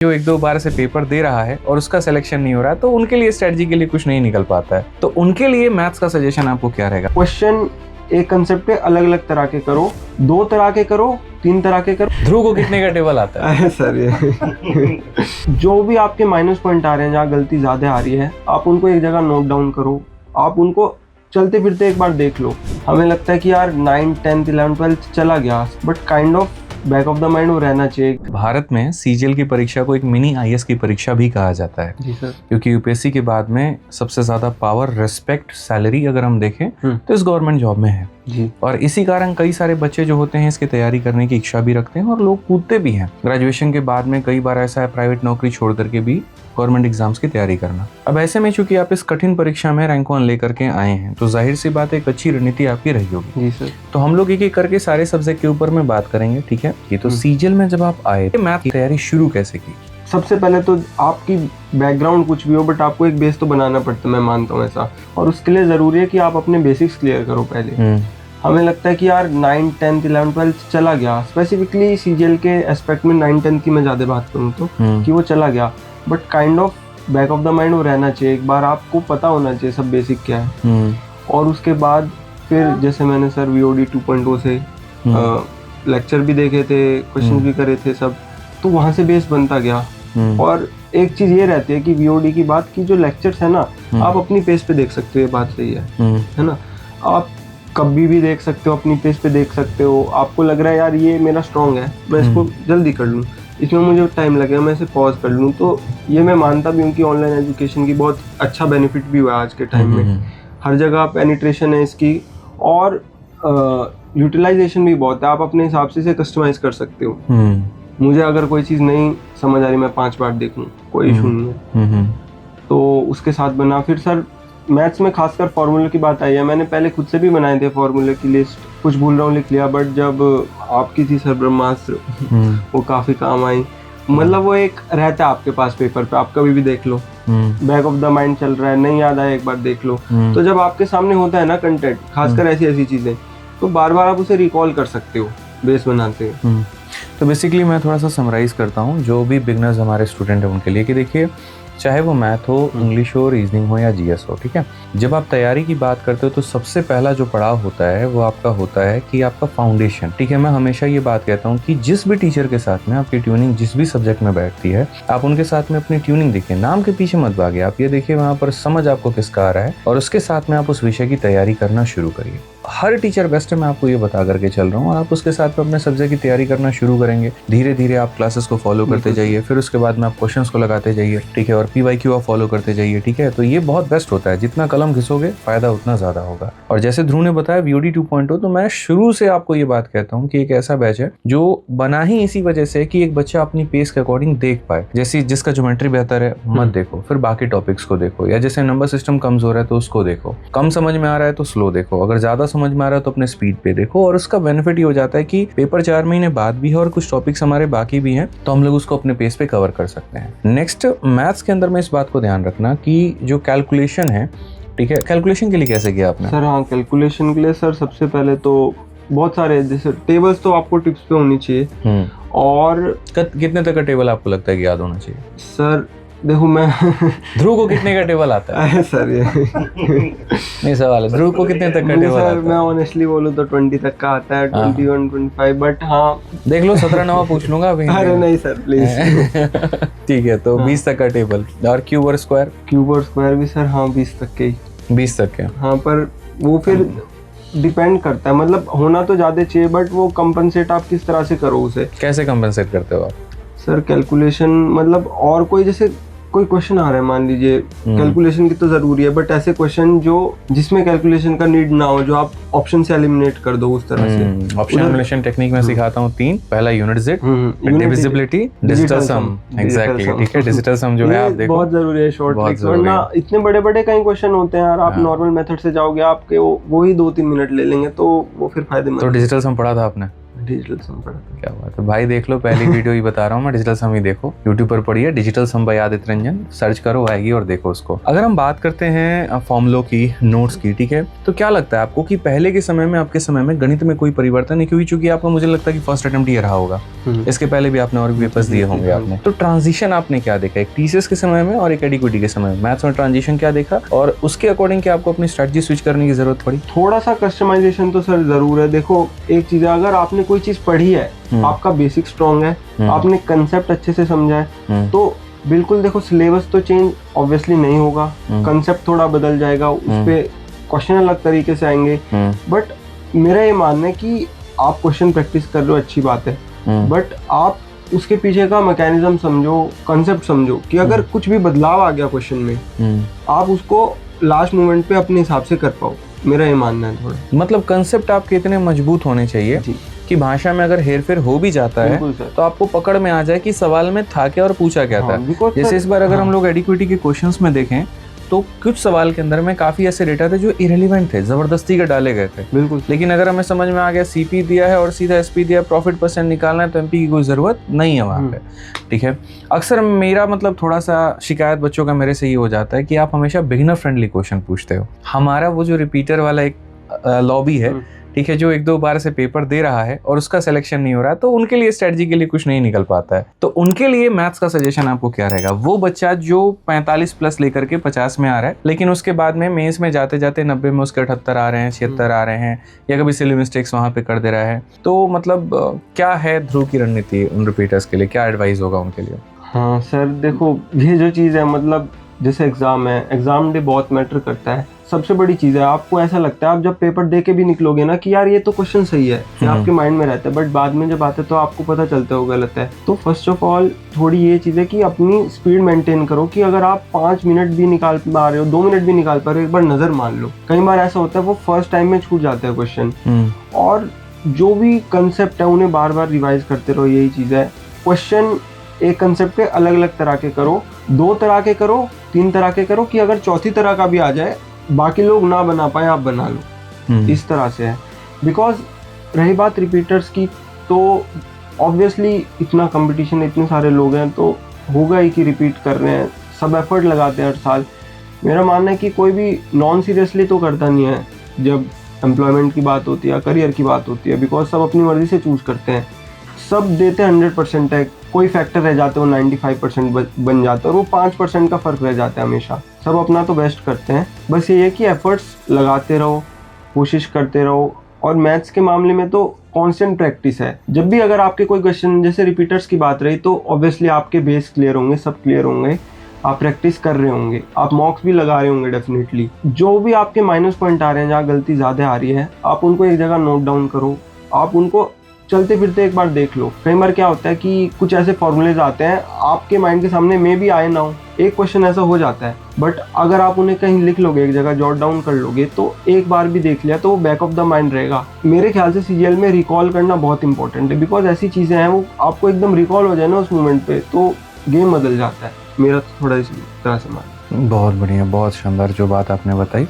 जो एक दो बार से पेपर दे रहा है और उसका सिलेक्शन नहीं हो रहा है, तो उनके लिए स्ट्रेटजी के लिए कुछ नहीं निकल पाता है, तो उनके लिए मैथ्स का सजेशन आपको क्या रहेगा? क्वेश्चन एक कंसेप्ट पे अलग अलग तरह के करो, 2 तरह के करो, 3 तरह के करो। ध्रुव को कितने का टेबल आता है? सर ये जो भी आपके माइनस पॉइंट आ रहे हैं, जहाँ गलती ज्यादा आ रही है, आप उनको एक जगह नोट डाउन करो, आप उनको चलते फिरते एक बार देख लो। हमें लगता है कि यार 9, 10, 11, 12 चला गया, but kind of back of the mind वो रहना चाहिए। भारत में सीजीएल की परीक्षा को एक मिनी आईएएस की परीक्षा भी कहा जाता है। जी सर। क्योंकि यूपीएससी के बाद में सबसे ज्यादा पावर, रिस्पेक्ट, सैलरी अगर हम देखें तो इस गवर्नमेंट जॉब में है जी। और इसी कारण कई सारे बच्चे जो होते हैं इसकी तैयारी करने की इच्छा भी रखते हैं और लोग कूदते भी हैं। ग्रेजुएशन के बाद में कई बार ऐसा है प्राइवेट नौकरी छोड़ करके भी गवर्नमेंट एग्जाम्स की तैयारी करना। अब ऐसे में चूंकि आप इस कठिन परीक्षा में रैंक 1 लेकर के आए हैं, तो जाहिर सी बात एक अच्छी रणनीति आपकी रही होगी। जी सर। तो हम लोग एक एक करके सारे सब्जेक्ट के ऊपर में बात करेंगे, ठीक है? ये तो सीजीएल में जब आप आए, मैथ की तैयारी शुरू कैसे की? सबसे पहले तो आपकी बैकग्राउंड कुछ भी हो, बट आपको एक बेस तो बनाना पड़ता है, मैं मानता हूँ ऐसा, और उसके लिए जरूरी है कि आप अपने बेसिक्स क्लियर करो पहले। हमें लगता है कि यार 9, 10, 11, 12 चला गया, स्पेसिफिकली सीजीएल के एस्पेक्ट में 9, 10 की मैं ज़्यादा बात करूँ तो कि वो चला गया, but kind of back of the mind वो रहना चाहिए। एक बार आपको पता होना चाहिए सब बेसिक क्या है, और उसके बाद फिर जैसे मैंने सर VOD 2.0 से लेक्चर भी देखे थे, क्वेश्चन भी करे थे सब, तो वहाँ से बेस बनता गया। और एक चीज़ ये रहती है कि VOD की बात की जो लेक्चर्स है ना, आप अपनी पेस पे देख सकते हो, ये बात सही है ना? आप कभी भी देख सकते हो, अपनी पेस पे देख सकते हो। आपको लग रहा है यार ये मेरा स्ट्रॉन्ग है, मैं इसको जल्दी कर लूँ, इसमें मुझे टाइम लगेगा, मैं इसे पॉज कर लूँ। तो ये मैं मानता भी हूँ कि ऑनलाइन एजुकेशन की बहुत अच्छा बेनिफिट भी हुआ है आज के टाइम में। हर जगह पेनिट्रेशन है इसकी, और यूटिलाइजेशन भी बहुत है। आप अपने हिसाब से इसे कस्टमाइज कर सकते हो। मुझे अगर कोई चीज़ नहीं समझ आ रही, मैं 5 बार देख लूँ, कोई इशू नहीं है। तो उसके साथ बना। फिर सर मैथ्स में खासकर फार्मूले की बात आई है, मैंने पहले खुद से भी बनाए थे फार्मूले की लिस्ट, कुछ भूल रहा हूँ लिख लिया, बट जब आपकी थी सर ब्रह्मास्त्र, वो काफ़ी काम आई। मतलब वो एक रहता है आपके पास पेपर पे, आप कभी भी देख लो, बैक ऑफ द माइंड चल रहा है, नहीं याद आया एक बार देख लो। तो जब आपके सामने होता है ना कंटेंट, खासकर ऐसी चीज़ें, तो बार बार आप उसे रिकॉल कर सकते हो बेस बनाते हो। तो बेसिकली मैं थोड़ा सा समराइज करता हूँ जो भी बिगनर्स हमारे स्टूडेंट हैं उनके लिए, कि देखिए चाहे वो मैथ हो, इंग्लिश हो, रीजनिंग हो या जीएस हो, ठीक है, जब आप तैयारी की बात करते हो तो सबसे पहला जो पड़ाव होता है वो आपका होता है कि आपका फाउंडेशन, ठीक है। मैं हमेशा ये बात कहता हूँ कि जिस भी टीचर के साथ में आपकी ट्यूनिंग जिस भी सब्जेक्ट में बैठती है, आप उनके साथ में अपनी ट्यूनिंग देखिए, नाम के पीछे मत भागिए, आप ये देखिए वहाँ पर समझ आपको किसका आ रहा है, और उसके साथ में आप उस विषय की तैयारी करना शुरू करिए। हर टीचर बेस्ट है, मैं आपको ये बता करके चल रहा हूँ, और आप उसके साथ में अपने सब्जेक्ट की तैयारी करना शुरू करेंगे। धीरे धीरे आप क्लासेस को फॉलो करते जाइए, फिर उसके बाद में आप क्वेश्चंस को लगाते जाइए, ठीक है, और PYQ आप फॉलो करते जाइए, ठीक है। तो ये बहुत बेस्ट होता है, जितना कलम घिसोगे फायदा उतना ज्यादा होगा। और जैसे ध्रुव ने बताया VOD 2.0, तो मैं शुरू से आपको ये बात कहता हूँ कि एक ऐसा बैच है जो बना ही इसी वजह से कि एक बच्चा अपनी पेस के अकॉर्डिंग देख पाए। जैसे जिसका ज्योमेट्री बेहतर है मत देखो, फिर बाकी टॉपिक्स को देखो, या जैसे नंबर सिस्टम कमजोर है तो उसको देखो, कम समझ में आ रहा है तो स्लो देखो, अगर ज्यादा समझ में आ रहा है तो अपने स्पीड पे देखो। और उसका बेनिफिट ये हो जाता है कि पेपर 4 महीने बाद भी है और कुछ टॉपिक्स हमारे बाकी भी हैं, तो हम लोग उसको अपने पेस पे कवर कर सकते हैं। नेक्स्ट, मैथ्स के अंदर में इस बात को ध्यान रखना कि जो कैलकुलेशन है, ठीक है, कैलकुलेशन के लिए कैसे किया आपने? सर हाँ, कैलकुलेशन के लिए सर सबसे पहले तो बहुत सारे, जैसे टेबल्स तो आपको टिप्स पे होनी चाहिए। और कितने तक का टेबल आपको लगता है कि याद होना चाहिए? सर देखो, मैं ध्रुव को कितने का टेबल आता है? सर ये नहीं सवाल है, ध्रुव को कितने तक का टेबल आता है? मैं ऑनेस्टली बोलूँ तो 20 तक का आता है, 21, 25, बट हाँ देख लो 17 पूछ लूंगा अभी। अरे नहीं सर प्लीज। ठीक है, तो 20 तक का टेबल। और क्यूब और स्क्वायर भी सर हाँ 20 तक के ही। 20 तक के, हाँ, पर वो फिर डिपेंड करता है, मतलब होना तो ज्यादा चाहिए, बट वो कंपनसेट आप किस तरह से करो उसे। कैसे कंपनसेट करते हो आप? सर कैलकुलेशन मतलब, और कोई जैसे कोई क्वेश्चन आ रहा है, मान लीजिए कैलकुलेशन की तो जरूरी है, बट ऐसे क्वेश्चन जो जिसमें कैलकुलेशन का नीड ना हो, जो आप ऑप्शन से एलिमिनेट कर दो, उस तरह से। ऑप्शन एलिमिनेशन टेक्निक में सिखाता हूँ 3। पहला यूनिट जेड, डिविजिबिलिटी, डिजिटल सम। एग्जैक्टली, ठीक है, डिजिटल सम जो है आप देखो बहुत जरूरी है, शॉर्ट ट्रिक्स, वरना इतने बड़े बड़े कई क्वेश्चन होते हैं यार, आप नॉर्मल मेथड से जाओगे आपके वो ही 2-3 मिनट ले लेंगे, तो वो फिर फायदेमंद। तो डिजिटल सम पढ़ा था आपने? डिजिटल सम पढ़ा था। क्या बात है भाई, देख लो पहली वीडियो ही बता रहा हूँ मैं, डिजिटल सम ही देखो, यूट्यूब पर पढ़िए डिजिटल सम बाय आदित्य रंजन, सर्च करो आएगी और देखो उसको। अगर हम बात करते हैं फॉर्मूलों की, नोट्स की, ठीक है, तो क्या लगता है आपको कि पहले के समय में, आपके समय में गणित में कोई परिवर्तन नहीं, क्योंकि चूंकि आपको मुझे लगता है कि फर्स्ट अटेम्प्ट ये रहा होगा, इसके पहले भी आपने और पेपर्स दिए होंगे आपने, तो ट्रांजिशन आपने क्या देखा एक टीसीएस के समय में और एक एडीक्यूटी के समय में, मैथ्स में ट्रांजिशन क्या देखा और उसके अकॉर्डिंग क्या आपको अपनी स्ट्रेटजी स्विच करने की जरूरत पड़ी? थोड़ा सा कस्टमाइजेशन तो सर जरूर है। देखो एक चीज है, अगर आपने कोई चीज पढ़ी है, आपका बेसिक स्ट्रॉन्ग है, आपने कंसेप्ट अच्छे से समझा है, तो बिल्कुल देखो सिलेबस तो चेंज ऑब्वियसली नहीं होगा, कंसेप्ट थोड़ा बदल जाएगा, उस पे क्वेश्चन अलग तरीके से आएंगे, बट मेरा ये मानना है कि आप क्वेश्चन प्रैक्टिस कर रहे हो, अच्छी बात है, बट आप उसके पीछे का मैकेनिज्म समझो, कंसेप्ट समझो कि अगर कुछ भी बदलाव आ गया क्वेश्चन में, आप उसको लास्ट मोमेंट पे अपने हिसाब से कर पाओ, मेरा ये मानना है थोड़ा। मतलब कंसेप्ट आपके इतने मजबूत होने चाहिए कि भाषा में अगर हेरफेर हो भी जाता है तो आपको पकड़ में आ जाए कि सवाल में था क्या और पूछा क्या था। जैसे इस बार अगर हम लोग एडिक्विटी के क्वेश्चंस में देखें तो कुछ सवाल के अंदर में काफी ऐसे डेटा थे जो इरेलीवेंट थे, जबरदस्ती के डाले गए थे, बिल्कुल, लेकिन अगर हमें समझ में आ गया सीपी दिया है और सीधा एसपी दिया, प्रॉफिट परसेंट निकालना है, तो एमपी की कोई जरूरत नहीं है वहाँ पे, ठीक है। अक्सर मेरा मतलब थोड़ा सा शिकायत बच्चों का मेरे से ये हो जाता है कि आप हमेशा बिगिनर फ्रेंडली क्वेश्चन पूछते हो। हमारा वो जो रिपीटर वाला एक लॉबी है, ठीक है, जो एक दो बार से पेपर दे रहा है और उसका सिलेक्शन नहीं हो रहा है, तो उनके लिए स्ट्रेटजी के लिए कुछ नहीं निकल पाता है, तो उनके लिए मैथ्स का सजेशन आपको क्या रहेगा? वो बच्चा जो 45 प्लस लेकर के 50 में आ रहा है, लेकिन उसके बाद में मेंस में जाते जाते 90 में उसके 78 आ रहे हैं, 76 आ रहे हैं, या कभी सिली मिस्टेक्स वहां पे कर दे रहा है, तो मतलब क्या है ध्रुव की रणनीति उन रिपीटर्स के लिए, क्या एडवाइस होगा उनके लिए? हाँ सर देखो, ये जो चीज़ है, मतलब जैसे एग्जाम है, एग्जाम डे बहुत मैटर करता है, सबसे बड़ी चीज़ है। आपको ऐसा लगता है आप जब पेपर दे के भी निकलोगे ना कि यार ये तो क्वेश्चन सही है, ये आपके माइंड में रहता है, बट बाद में जब आते तो आपको पता चलता है वो गलत है। तो फर्स्ट ऑफ ऑल थोड़ी ये चीज़ है कि अपनी स्पीड मेंटेन करो, कि अगर आप 5 मिनट भी निकाल पा रहे हो, 2 मिनट भी निकाल पा रहे हो, एक बार नज़र मान लो। कई बार ऐसा होता है वो फर्स्ट टाइम में छूट जाता है क्वेश्चन, और जो भी कंसेप्ट है उन्हें बार बार रिवाइज करते रहो, यही चीज़ है। क्वेश्चन एक कंसेप्ट के अलग अलग तरह के करो, 2 तरह के करो, 3 तरह के करो, कि अगर चौथी तरह का भी आ जाए, बाकी लोग ना बना पाए आप बना लो, इस तरह से है। बिकॉज रही बात रिपीटर्स की, तो ऑब्वियसली इतना कंपटीशन, इतने सारे लोग हैं, तो होगा ही कि रिपीट कर रहे हैं, सब एफर्ट लगाते हैं हर साल। मेरा मानना है कि कोई भी नॉन सीरियसली तो करता नहीं है जब एम्प्लॉयमेंट की बात होती है या करियर की बात होती है, बिकॉज सब अपनी मर्जी से चूज करते हैं, सब देते हैं 100% है, कोई फैक्टर रह जाते हैं वो 95% बन जाता है, और वो 5% का फ़र्क रह जाता है हमेशा। सब अपना तो बेस्ट करते हैं, बस ये है कि एफर्ट्स लगाते रहो, कोशिश करते रहो। और मैथ्स के मामले में तो कांस्टेंट प्रैक्टिस है। जब भी अगर आपके कोई क्वेश्चन, जैसे रिपीटर्स की बात रही, तो ऑब्वियसली आपके बेस क्लियर होंगे, सब क्लियर होंगे, आप प्रैक्टिस कर रहे होंगे, आप मॉक्स भी लगा रहे होंगे डेफिनेटली। जो भी आपके माइनस पॉइंट आ रहे हैं, जहाँ गलती ज़्यादा आ रही है, आप उनको एक जगह नोट डाउन करो, आप उनको चलते फिरते एक बार देख लो। कई बार क्या होता है कि कुछ ऐसे फॉर्मूलेज आते हैं आपके माइंड के सामने, में भी आए ना हो, एक क्वेश्चन ऐसा हो जाता है, बट अगर आप उन्हें कहीं लिख लोगे, एक जगह जॉट डाउन कर लोगे, तो एक बार भी देख लिया तो वो बैक ऑफ द माइंड रहेगा। मेरे ख्याल से सीजीएल में रिकॉल करना बहुत इंपॉर्टेंट है, बिकॉज ऐसी चीज़ें हैं वो आपको एकदम रिकॉल हो जाए ना उस मोमेंट पे, तो गेम बदल जाता है। मेरा थोड़ा इस तरह से मानना। बहुत बढ़िया, बहुत शानदार जो बात आपने बताई।